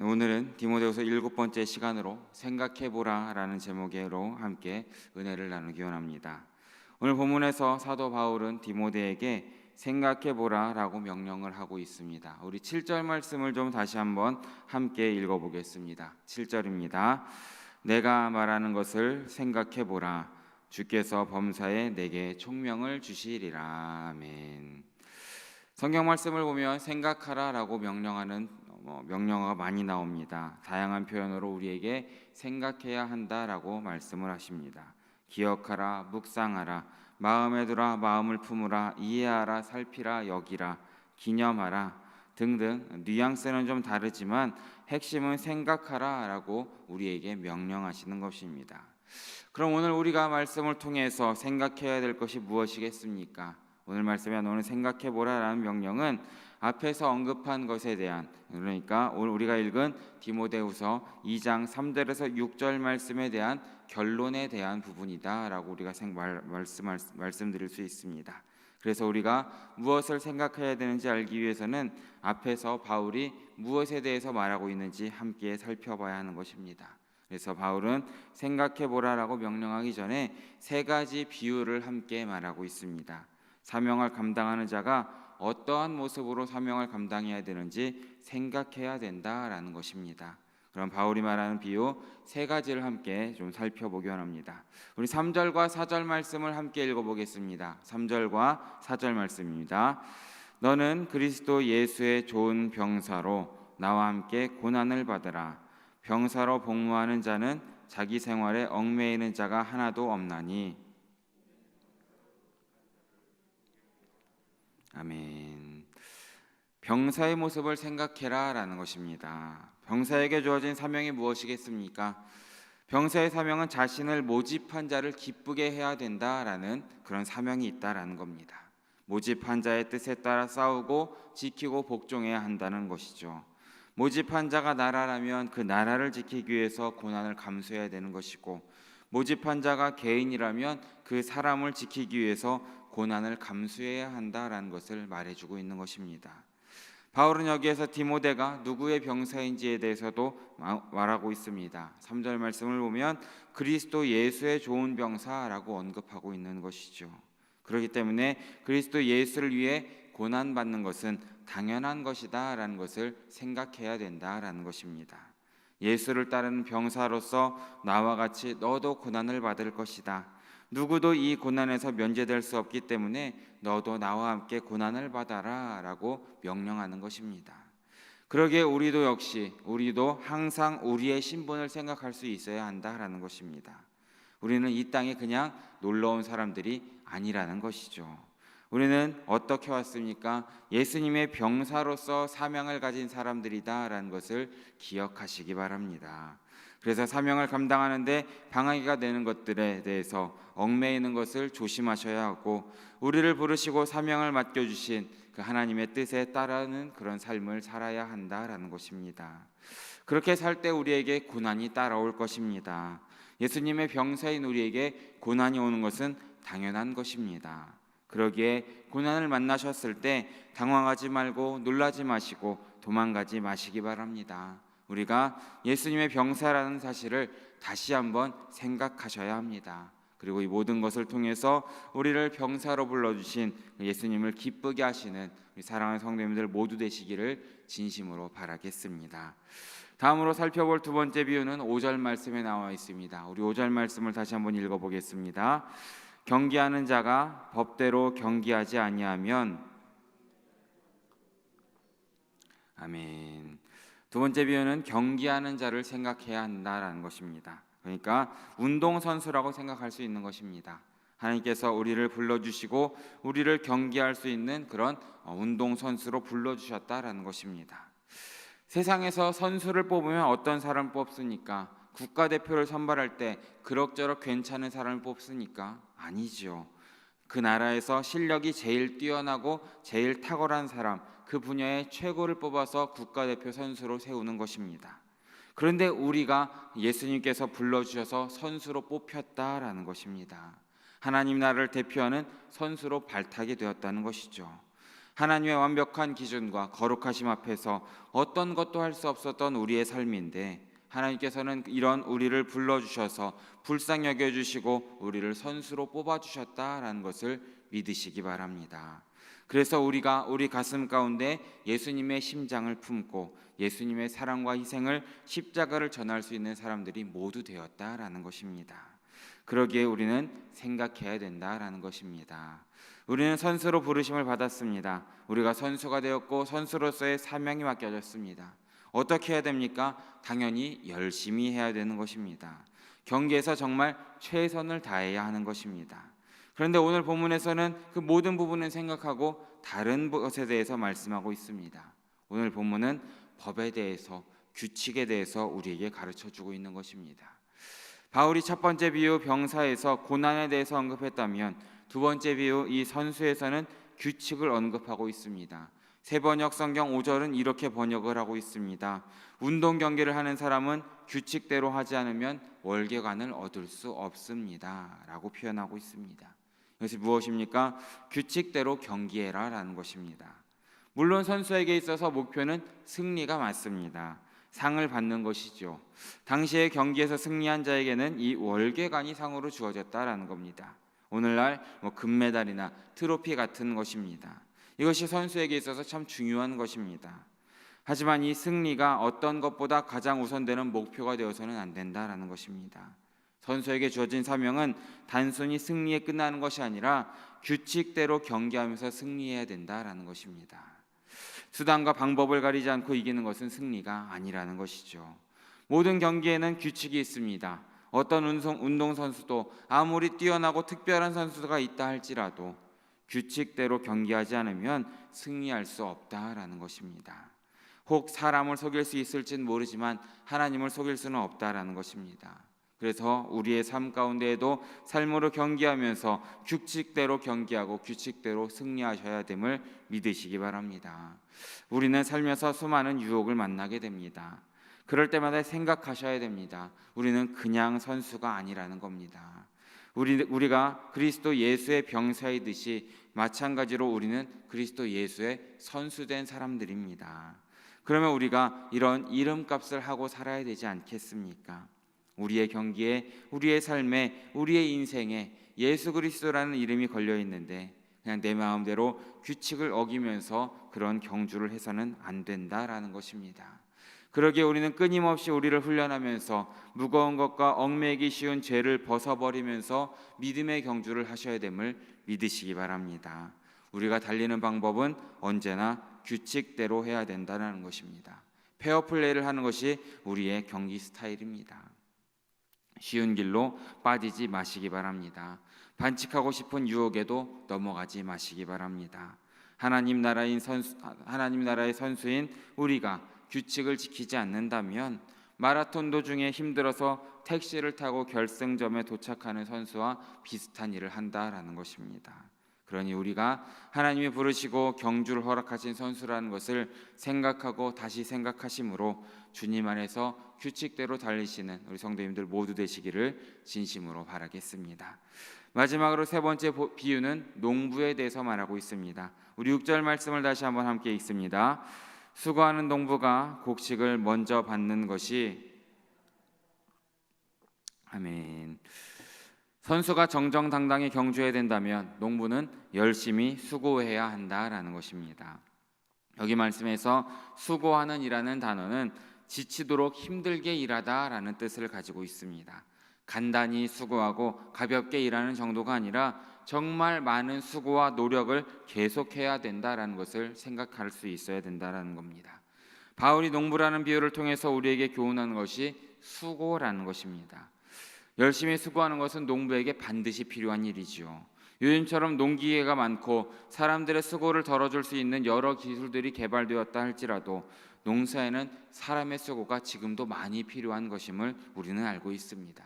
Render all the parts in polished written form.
오늘은 디모데후서 7번째 시간으로 생각해보라 라는 제목으로 함께 은혜를 나누기 원합니다. 오늘 본문에서 사도 바울은 디모데에게 생각해보라 라고 명령을 하고 있습니다. 우리 7절 말씀을 좀 다시 한번 함께 읽어보겠습니다. 7절입니다. 내가 말하는 것을 생각해보라. 주께서 범사에 내게 총명을 주시리라. 아멘. 성경 말씀을 보면 생각하라 라고 명령어가 많이 나옵니다. 다양한 표현으로 우리에게 생각해야 한다라고 말씀을 하십니다. 기억하라, 묵상하라, 마음에 두라, 마음을 품으라, 이해하라, 살피라, 여기라, 기념하라 등등 뉘앙스는 좀 다르지만 핵심은 생각하라 라고 우리에게 명령하시는 것입니다. 그럼 오늘 우리가 말씀을 통해서 생각해야 될 것이 무엇이겠습니까? 오늘 말씀에 오늘 생각해보라 라는 명령은 앞에서 언급한 것에 대한, 그러니까 오늘 우리가 읽은 디모데후서 2장 3절에서 6절 말씀에 대한 결론에 대한 부분이다 라고 우리가 말씀드릴 수 있습니다. 그래서 우리가 무엇을 생각해야 되는지 알기 위해서는 앞에서 바울이 무엇에 대해서 말하고 있는지 함께 살펴봐야 하는 것입니다. 그래서 바울은 생각해보라 라고 명령하기 전에 세 가지 비유를 함께 말하고 있습니다. 사명을 감당하는 자가 어떠한 모습으로 사명을 감당해야 되는지 생각해야 된다라는 것입니다. 그럼 바울이 말하는 비유 세 가지를 함께 좀 살펴보기 원합니다. 우리 3절과 4절 말씀을 함께 읽어보겠습니다. 3절과 4절 말씀입니다. 너는 그리스도 예수의 좋은 병사로 나와 함께 고난을 받으라. 병사로 복무하는 자는 자기 생활에 얽매이는 자가 하나도 없나니. 아멘. 병사의 모습을 생각해라 라는 것입니다. 병사에게 주어진 사명이 무엇이겠습니까? 병사의 사명은 자신을 모집한 자를 기쁘게 해야 된다라는 그런 사명이 있다라는 겁니다. 모집한 자의 뜻에 따라 싸우고 지키고 복종해야 한다는 것이죠. 모집한 자가 나라라면 그 나라를 지키기 위해서 고난을 감수해야 되는 것이고, 모집한 자가 개인이라면 그 사람을 지키기 위해서 고난을 감수해야 한다라는 것을 말해주고 있는 것입니다. 바울은 여기에서 디모데가 누구의 병사인지에 대해서도 말하고 있습니다. 3절 말씀을 보면 그리스도 예수의 좋은 병사라고 언급하고 있는 것이죠. 그렇기 때문에 그리스도 예수를 위해 고난받는 것은 당연한 것이다 라는 것을 생각해야 된다라는 것입니다. 예수를 따르는 병사로서 나와 같이 너도 고난을 받을 것이다. 누구도 이 고난에서 면제될 수 없기 때문에 너도 나와 함께 고난을 받아라 라고 명령하는 것입니다. 그러기에 우리도 항상 우리의 신분을 생각할 수 있어야 한다라는 것입니다. 우리는 이 땅에 그냥 놀러온 사람들이 아니라는 것이죠. 우리는 어떻게 왔습니까? 예수님의 병사로서 사명을 가진 사람들이다 라는 것을 기억하시기 바랍니다. 그래서 사명을 감당하는데 방해가 되는 것들에 대해서 얽매이는 것을 조심하셔야 하고, 우리를 부르시고 사명을 맡겨주신 그 하나님의 뜻에 따르는 그런 삶을 살아야 한다라는 것입니다. 그렇게 살 때 우리에게 고난이 따라올 것입니다. 예수님의 병사인 우리에게 고난이 오는 것은 당연한 것입니다. 그러기에 고난을 만나셨을 때 당황하지 말고 놀라지 마시고 도망가지 마시기 바랍니다. 우리가 예수님의 병사라는 사실을 다시 한번 생각하셔야 합니다. 그리고 이 모든 것을 통해서 우리를 병사로 불러주신 예수님을 기쁘게 하시는 사랑하는 성도님들 모두 되시기를 진심으로 바라겠습니다. 다음으로 살펴볼 두 번째 비유는 5절 말씀에 나와 있습니다. 우리 5절 말씀을 다시 한번 읽어보겠습니다. 경기하는 자가 법대로 경기하지 아니하면. 아멘. 두 번째 비유는 경기하는 자를 생각해야 한다라는 것입니다. 그러니까 운동선수라고 생각할 수 있는 것입니다. 하나님께서 우리를 불러주시고 우리를 경기할 수 있는 그런 운동선수로 불러주셨다라는 것입니다. 세상에서 선수를 뽑으면 어떤 사람을 뽑습니까? 국가대표를 선발할 때 그럭저럭 괜찮은 사람을 뽑습니까? 아니죠. 그 나라에서 실력이 제일 뛰어나고 제일 탁월한 사람, 그 분야의 최고를 뽑아서 국가대표 선수로 세우는 것입니다. 그런데 우리가 예수님께서 불러주셔서 선수로 뽑혔다라는 것입니다. 하나님 나라를 대표하는 선수로 발탁이 되었다는 것이죠. 하나님의 완벽한 기준과 거룩하심 앞에서 어떤 것도 할 수 없었던 우리의 삶인데 하나님께서는 이런 우리를 불러주셔서 불쌍히 여겨주시고 우리를 선수로 뽑아주셨다라는 것을 믿으시기 바랍니다. 그래서 우리가 우리 가슴 가운데 예수님의 심장을 품고 예수님의 사랑과 희생을 십자가를 전할 수 있는 사람들이 모두 되었다라는 것입니다. 그러기에 우리는 생각해야 된다라는 것입니다. 우리는 선수로 부르심을 받았습니다. 우리가 선수가 되었고 선수로서의 사명이 맡겨졌습니다. 어떻게 해야 됩니까? 당연히 열심히 해야 되는 것입니다. 경기에서 정말 최선을 다해야 하는 것입니다. 그런데 오늘 본문에서는 그 모든 부분을 생각하고 다른 것에 대해서 말씀하고 있습니다. 오늘 본문은 법에 대해서, 규칙에 대해서 우리에게 가르쳐주고 있는 것입니다. 바울이 첫 번째 비유 병사에서 고난에 대해서 언급했다면 두 번째 비유 이 선수에서는 규칙을 언급하고 있습니다. 세번역 성경 5절은 이렇게 번역을 하고 있습니다. 운동 경기를 하는 사람은 규칙대로 하지 않으면 월계관을 얻을 수 없습니다 라고 표현하고 있습니다. 이것이 무엇입니까? 규칙대로 경기해라 라는 것입니다. 물론 선수에게 있어서 목표는 승리가 맞습니다. 상을 받는 것이죠. 당시의 경기에서 승리한 자에게는 이 월계관이 상으로 주어졌다라는 겁니다. 오늘날 금메달이나 트로피 같은 것입니다. 이것이 선수에게 있어서 참 중요한 것입니다. 하지만 이 승리가 어떤 것보다 가장 우선되는 목표가 되어서는 안 된다라는 것입니다. 선수에게 주어진 사명은 단순히 승리에 끝나는 것이 아니라 규칙대로 경기하면서 승리해야 된다라는 것입니다. 수단과 방법을 가리지 않고 이기는 것은 승리가 아니라는 것이죠. 모든 경기에는 규칙이 있습니다. 어떤 운동선수도 아무리 뛰어나고 특별한 선수가 있다 할지라도 규칙대로 경기하지 않으면 승리할 수 없다라는 것입니다. 혹 사람을 속일 수 있을지는 모르지만 하나님을 속일 수는 없다라는 것입니다. 그래서 우리의 삶 가운데에도 삶으로 경기하면서 규칙대로 경기하고 규칙대로 승리하셔야 됨을 믿으시기 바랍니다. 우리는 살면서 수많은 유혹을 만나게 됩니다. 그럴 때마다 생각하셔야 됩니다. 우리는 그냥 선수가 아니라는 겁니다. 우리가 그리스도 예수의 병사이듯이 마찬가지로 우리는 그리스도 예수의 선수된 사람들입니다. 그러면 우리가 이런 이름값을 하고 살아야 되지 않겠습니까? 우리의 경기에, 우리의 삶에, 우리의 인생에 예수 그리스도라는 이름이 걸려 있는데 그냥 내 마음대로 규칙을 어기면서 그런 경주를 해서는 안 된다라는 것입니다. 그러기에 우리는 끊임없이 우리를 훈련하면서 무거운 것과 얽매이기 쉬운 죄를 벗어버리면서 믿음의 경주를 하셔야 됨을 믿으시기 바랍니다. 우리가 달리는 방법은 언제나 규칙대로 해야 된다는 것입니다. 페어플레이를 하는 것이 우리의 경기 스타일입니다. 쉬운 길로 빠지지 마시기 바랍니다. 반칙하고 싶은 유혹에도 넘어가지 마시기 바랍니다. 하나님 나라의 선수인 우리가 규칙을 지키지 않는다면 마라톤 도중에 힘들어서 택시를 타고 결승점에 도착하는 선수와 비슷한 일을 한다라는 것입니다. 그러니 우리가 하나님이 부르시고 경주를 허락하신 선수라는 것을 생각하고 다시 생각하심으로 주님 안에서 규칙대로 달리시는 우리 성도님들 모두 되시기를 진심으로 바라겠습니다. 마지막으로 세 번째 비유는 농부에 대해서 말하고 있습니다. 우리 6절 말씀을 다시 한번 함께 읽습니다. 수고하는 농부가 곡식을 먼저 받는 것이 아멘. 선수가 정정당당히 경주해야 된다면 농부는 열심히 수고해야 한다라는 것입니다. 여기 말씀에서 수고하는 이라는 단어는 지치도록 힘들게 일하다라는 뜻을 가지고 있습니다. 간단히 수고하고 가볍게 일하는 정도가 아니라 정말 많은 수고와 노력을 계속해야 된다라는 것을 생각할 수 있어야 된다라는 겁니다. 바울이 농부라는 비유를 통해서 우리에게 교훈하는 것이 수고라는 것입니다. 열심히 수고하는 것은 농부에게 반드시 필요한 일이죠. 요즘처럼 농기계가 많고 사람들의 수고를 덜어줄 수 있는 여러 기술들이 개발되었다 할지라도 농사에는 사람의 수고가 지금도 많이 필요한 것임을 우리는 알고 있습니다.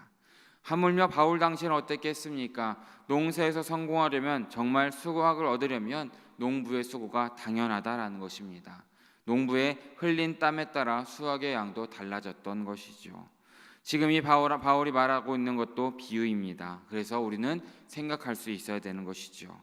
하물며 바울 당시는 어땠겠습니까? 농사에서 성공하려면, 정말 수고학을 얻으려면 농부의 수고가 당연하다라는 것입니다. 농부의 흘린 땀에 따라 수확의 양도 달라졌던 것이죠. 지금 이 바울이 말하고 있는 것도 비유입니다. 그래서 우리는 생각할 수 있어야 되는 것이죠.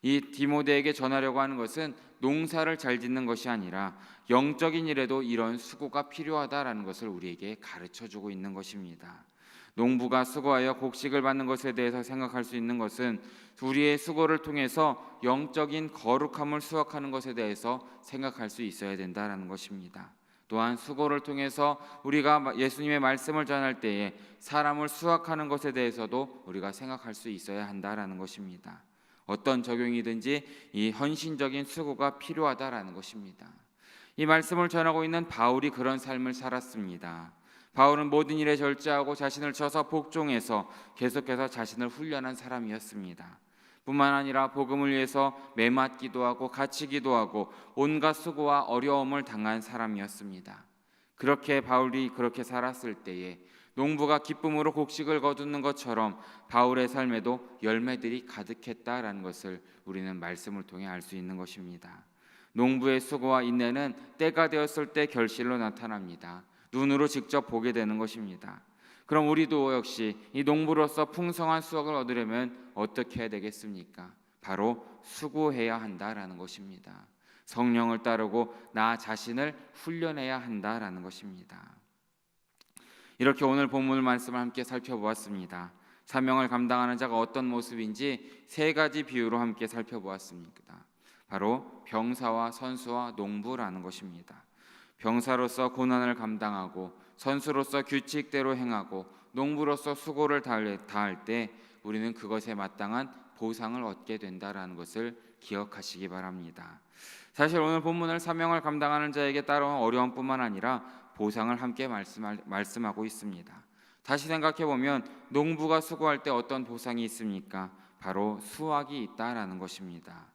이 디모데에게 전하려고 하는 것은 농사를 잘 짓는 것이 아니라 영적인 일에도 이런 수고가 필요하다라는 것을 우리에게 가르쳐주고 있는 것입니다. 농부가 수고하여 곡식을 받는 것에 대해서 생각할 수 있는 것은 우리의 수고를 통해서 영적인 거룩함을 수확하는 것에 대해서 생각할 수 있어야 된다라는 것입니다. 또한 수고를 통해서 우리가 예수님의 말씀을 전할 때에 사람을 수확하는 것에 대해서도 우리가 생각할 수 있어야 한다라는 것입니다. 어떤 적용이든지 이 헌신적인 수고가 필요하다라는 것입니다. 이 말씀을 전하고 있는 바울이 그런 삶을 살았습니다. 바울은 모든 일에 절제하고 자신을 쳐서 복종해서 계속해서 자신을 훈련한 사람이었습니다. 뿐만 아니라 복음을 위해서 매맞기도 하고 갇히기도 하고 온갖 수고와 어려움을 당한 사람이었습니다. 그렇게 바울이 그렇게 살았을 때에 농부가 기쁨으로 곡식을 거두는 것처럼 바울의 삶에도 열매들이 가득했다라는 것을 우리는 말씀을 통해 알 수 있는 것입니다. 농부의 수고와 인내는 때가 되었을 때 결실로 나타납니다. 눈으로 직접 보게 되는 것입니다. 그럼 우리도 역시 이 농부로서 풍성한 수확을 얻으려면 어떻게 해야 되겠습니까? 바로 수고해야 한다라는 것입니다. 성령을 따르고 나 자신을 훈련해야 한다라는 것입니다. 이렇게 오늘 본문 말씀을 함께 살펴보았습니다. 사명을 감당하는 자가 어떤 모습인지 세 가지 비유로 함께 살펴보았습니다. 바로 병사와 선수와 농부라는 것입니다. 병사로서 고난을 감당하고 선수로서 규칙대로 행하고 농부로서 수고를 다할 때 우리는 그것에 마땅한 보상을 얻게 된다라는 것을 기억하시기 바랍니다. 사실 오늘 본문을 사명을 감당하는 자에게 따라온 어려움뿐만 아니라 보상을 함께 말씀하고 있습니다. 다시 생각해 보면 농부가 수고할 때 어떤 보상이 있습니까? 바로 수확이 있다라는 것입니다.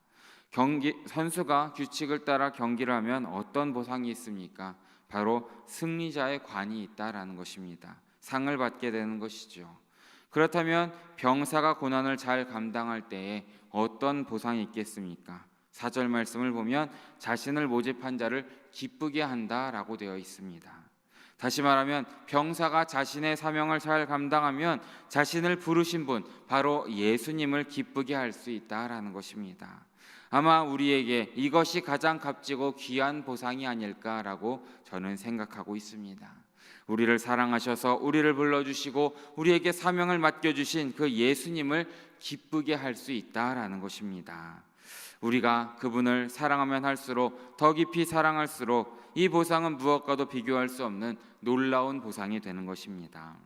선수가 규칙을 따라 경기를 하면 어떤 보상이 있습니까? 바로 승리자의 관이 있다라는 것입니다. 상을 받게 되는 것이죠. 그렇다면 병사가 고난을 잘 감당할 때에 어떤 보상이 있겠습니까? 4절 말씀을 보면 자신을 모집한 자를 기쁘게 한다라고 되어 있습니다. 다시 말하면 병사가 자신의 사명을 잘 감당하면 자신을 부르신 분 바로 예수님을 기쁘게 할 수 있다라는 것입니다. 아마 우리에게 이것이 가장 값지고 귀한 보상이 아닐까라고 저는 생각하고 있습니다. 우리를 사랑하셔서 우리를 불러주시고 우리에게 사명을 맡겨주신 그 예수님을 기쁘게 할 수 있다라는 것입니다. 우리가 그분을 사랑하면 할수록 더 깊이 사랑할수록 이 보상은 무엇과도 비교할 수 없는 놀라운 보상이 되는 것입니다.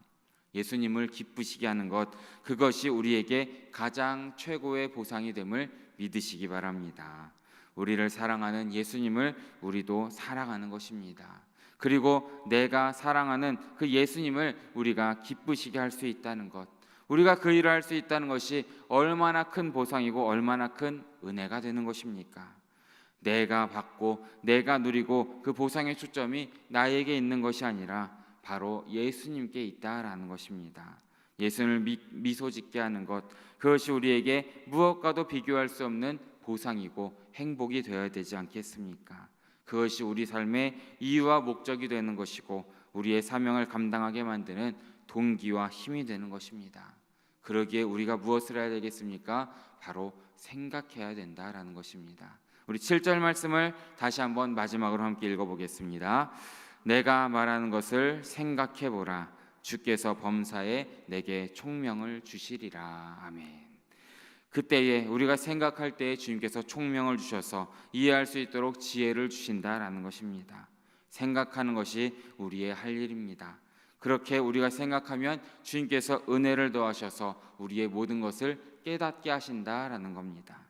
예수님을 기쁘시게 하는 것, 그것이 우리에게 가장 최고의 보상이 됨을 믿으시기 바랍니다. 우리를 사랑하는 예수님을 우리도 사랑하는 것입니다. 그리고 내가 사랑하는 그 예수님을 우리가 기쁘시게 할 수 있다는 것, 우리가 그 일을 할 수 있다는 것이 얼마나 큰 보상이고 얼마나 큰 은혜가 되는 것입니까? 내가 받고 내가 누리고 그 보상의 초점이 나에게 있는 것이 아니라 바로 예수님께 있다라는 것입니다. 예수님을 미소 짓게 하는 것, 그것이 우리에게 무엇과도 비교할 수 없는 보상이고 행복이 되어야 되지 않겠습니까? 그것이 우리 삶의 이유와 목적이 되는 것이고 우리의 사명을 감당하게 만드는 동기와 힘이 되는 것입니다. 그러기에 우리가 무엇을 해야 되겠습니까? 바로 생각해야 된다라는 것입니다. 우리 7절 말씀을 다시 한번 마지막으로 함께 읽어보겠습니다. 내가 말하는 것을 생각해보라. 주께서 범사에 내게 총명을 주시리라. 아멘. 그때에 우리가 생각할 때에 주님께서 총명을 주셔서 이해할 수 있도록 지혜를 주신다라는 것입니다. 생각하는 것이 우리의 할 일입니다. 그렇게 우리가 생각하면 주님께서 은혜를 더하셔서 우리의 모든 것을 깨닫게 하신다라는 겁니다.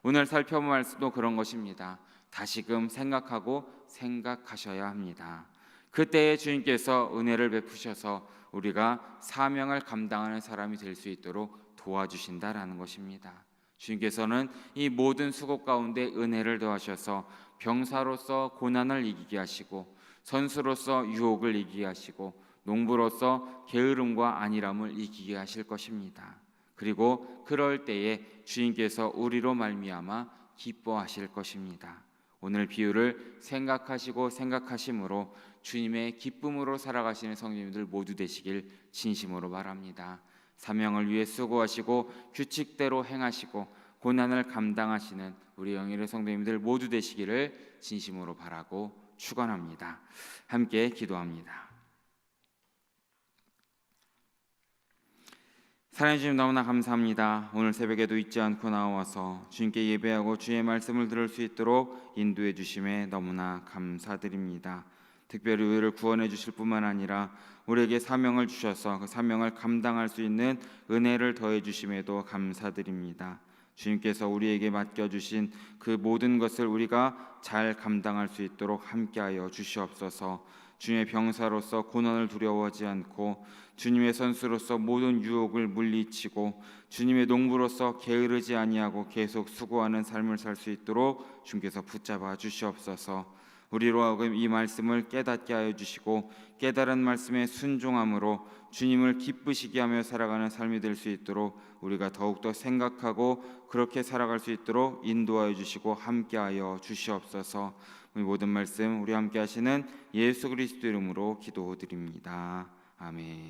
오늘 살펴본 말씀도 그런 것입니다. 다시금 생각하고 생각하셔야 합니다. 그때에 주님께서 은혜를 베푸셔서 우리가 사명을 감당하는 사람이 될 수 있도록 도와주신다라는 것입니다. 주님께서는 이 모든 수고 가운데 은혜를 더하셔서 병사로서 고난을 이기게 하시고 선수로서 유혹을 이기게 하시고 농부로서 게으름과 안일함을 이기게 하실 것입니다. 그리고 그럴 때에 주님께서 우리로 말미암아 기뻐하실 것입니다. 오늘 비유를 생각하시고 생각하심으로 주님의 기쁨으로 살아가시는 성도님들 모두 되시길 진심으로 바랍니다. 사명을 위해 수고하시고 규칙대로 행하시고 고난을 감당하시는 우리 영일의 성도님들 모두 되시기를 진심으로 바라고 축원합니다. 함께 기도합니다. 사랑해 주님 너무나 감사합니다. 오늘 새벽에도 잊지 않고 나와서 주님께 예배하고 주의 말씀을 들을 수 있도록 인도해 주심에 너무나 감사드립니다. 특별히 우리를 구원해 주실 뿐만 아니라 우리에게 사명을 주셔서 그 사명을 감당할 수 있는 은혜를 더해 주심에도 감사드립니다. 주님께서 우리에게 맡겨주신 그 모든 것을 우리가 잘 감당할 수 있도록 함께하여 주시옵소서. 주님의 병사로서 고난을 두려워하지 않고 주님의 선수로서 모든 유혹을 물리치고 주님의 농부로서 게으르지 아니하고 계속 수고하는 삶을 살 수 있도록 주님께서 붙잡아 주시옵소서. 우리로 하여금 이 말씀을 깨닫게 하여 주시고 깨달은 말씀에 순종함으로 주님을 기쁘시게 하며 살아가는 삶이 될 수 있도록 우리가 더욱더 생각하고 그렇게 살아갈 수 있도록 인도하여 주시고 함께하여 주시옵소서. 우리 모든 말씀 우리 함께 하시는 예수 그리스도 이름으로 기도드립니다. 아멘.